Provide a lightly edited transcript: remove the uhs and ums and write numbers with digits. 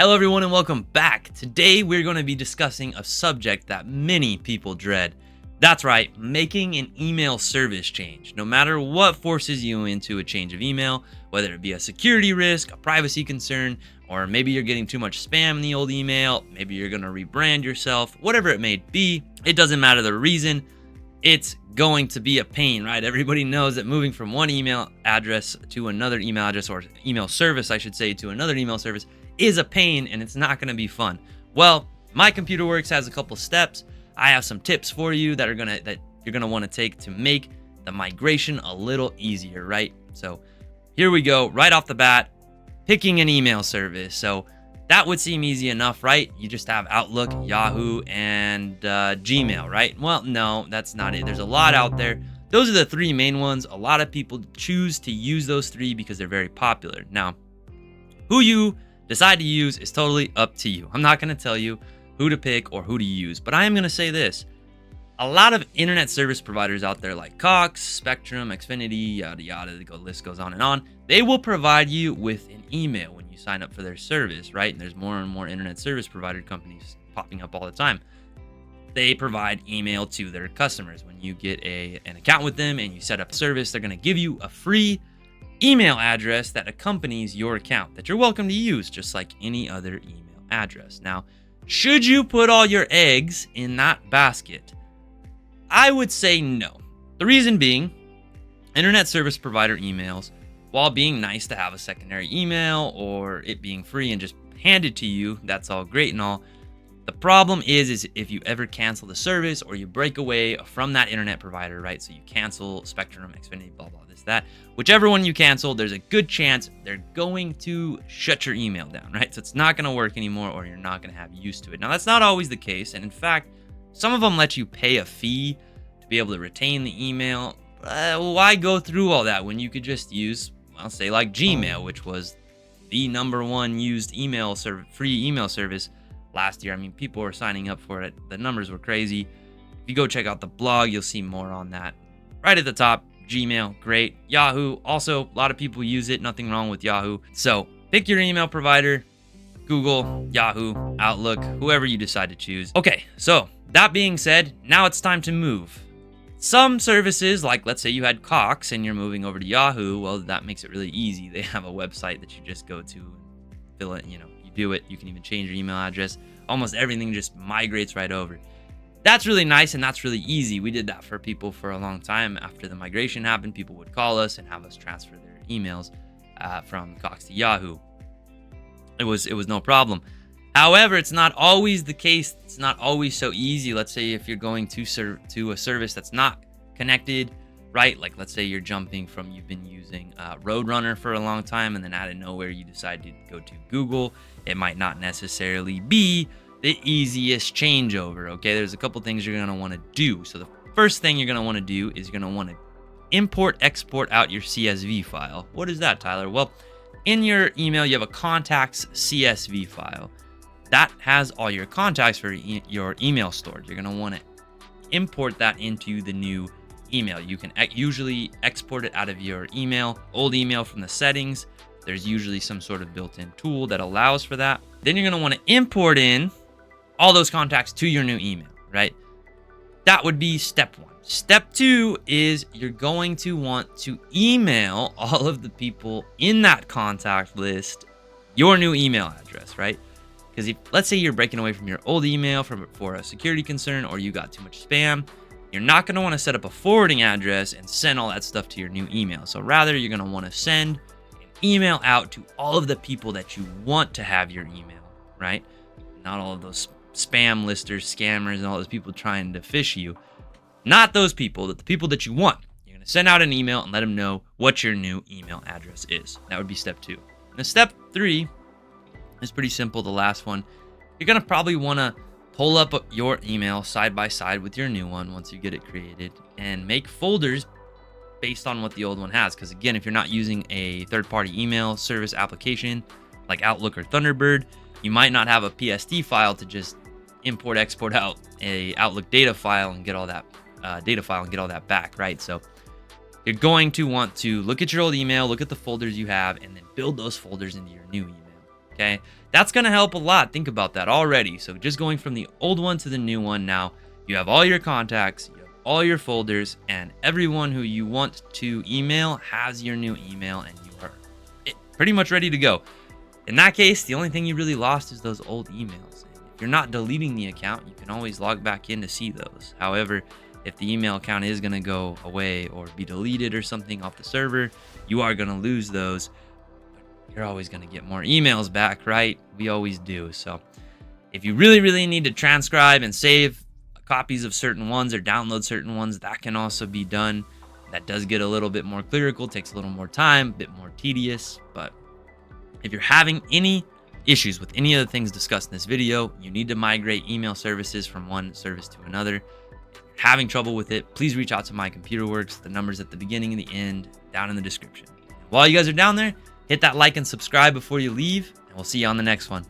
Hello everyone and welcome back. Today we're going to be discussing a subject that many people dread. That's right, making an email service change. No matter what forces you into a change of email, whether it be a security risk, a privacy concern, or maybe you're getting too much spam in the old email, maybe you're going to rebrand yourself, whatever it may be, it doesn't matter the reason. It's going to be a pain, right? Everybody knows that moving from one email address to another email address, or email service, I should say, to another email service is a pain, and it's not going to be fun. Well, My Computer Works has a couple steps. I have some tips for you that you're going to want to take to make the migration a little easier, right? So here we go. Right off the bat, picking an email service. So that would seem easy enough, right? You just have Outlook, Yahoo, and Gmail, right? Well, no, that's not it. There's a lot out there. Those are the three main ones. A lot of people choose to use those three because they're very popular. Now, who you decide to use is totally up to you. I'm not going to tell you who to pick or who to use, but I am going to say this. A lot of internet service providers out there like Cox, Spectrum, Xfinity, yada yada, the list goes on and on. They will provide you with an email when you sign up for their service, right? And there's more and more internet service provider companies popping up all the time. They provide email to their customers. When you get an account with them and you set up a service, they're going to give you a free email address that accompanies your account that you're welcome to use just like any other email address. Now, should you put all your eggs in that basket? I would say no. The reason being, internet service provider emails, while being nice to have a secondary email or it being free and just handed to you, that's all great and all. The problem is if you ever cancel the service or you break away from that internet provider, right? So you cancel Spectrum, Xfinity, blah, blah, this, that. Whichever one you cancel, there's a good chance they're going to shut your email down, right? So it's not going to work anymore or you're not going to have use to it. Now, that's not always the case. And in fact, some of them let you pay a fee to be able to retain the email. Why go through all that when you could just use, I'll say like Gmail, which was the #1 used free email service last year. I mean, people were signing up for it. The numbers were crazy. If you go check out the blog, you'll see more on that. Right at the top, Gmail, great. Yahoo, also, a lot of people use it. Nothing wrong with Yahoo. So pick your email provider, Google, Yahoo, Outlook, whoever you decide to choose. Okay, so that being said, now it's time to move. Some services, like let's say you had Cox and you're moving over to Yahoo, well, that makes it really easy. They have a website that you just go to and fill it, you do it. You can even change your email address. Almost everything just migrates right over. That's really nice and that's really easy. We did that for people for a long time. After the migration happened, people would call us and have us transfer their emails from Cox to Yahoo. It was no problem. However, it's not always the case. It's not always so easy. Let's say if you're going to a service that's not connected, right? Like let's say you're jumping from, you've been using Roadrunner for a long time and then out of nowhere you decide to go to Google. It might not necessarily be the easiest changeover, okay? There's a couple things you're going to want to do. So the first thing you're going to want to do is you're going to want to export out your CSV file. What is that, Tyler? Well, in your email, you have a contacts CSV file. That has all your contacts for your email stored. You're going to want to import that into the new email. You can usually export it out of your old email from the settings. There's usually some sort of built-in tool that allows for that. Then you're going to want to import in all those contacts to your new email, right? That would be step 1. Step 2 is you're going to want to email all of the people in that contact list your new email address, right? Because if, let's say you're breaking away from your old email for a security concern or you got too much spam, you're not going to want to set up a forwarding address and send all that stuff to your new email. So rather, you're going to want to send an email out to all of the people that you want to have your email, right? Not all of those spam listers, scammers, and all those people trying to phish you. Not those people, but the people that you want. You're going to send out an email and let them know what your new email address is. That would be step 2. Now, step 3 is pretty simple, the last one. You're going to probably want to pull up your email side by side with your new one once you get it created and make folders based on what the old one has. Because again, if you're not using a third-party email service application like Outlook or Thunderbird, you might not have a PST file to just import, export out a Outlook data file and get all that back, right? So you're going to want to look at your old email, look at the folders you have, and then build those folders into your new email. Okay, that's going to help a lot. Think about that already. So just going from the old one to the new one, now you have all your contacts, you have all your folders, and everyone who you want to email has your new email, and you are pretty much ready to go. In that case, the only thing you really lost is those old emails. If you're not deleting the account, you can always log back in to see those. However, if the email account is going to go away or be deleted or something off the server, you are going to lose those. You're always going to get more emails back, right? We always do. So if you really need to transcribe and save copies of certain ones or download certain ones, that can also be done. That does get a little bit more clerical, takes a little more time, a bit more tedious. But if you're having any issues with any of the things discussed in this video, you need to migrate email services from one service to another. If you're having trouble with it, please reach out to My Computer Works. The number's at the beginning and the end, down in the description. While you guys are down there, hit that like and subscribe before you leave, and we'll see you on the next one.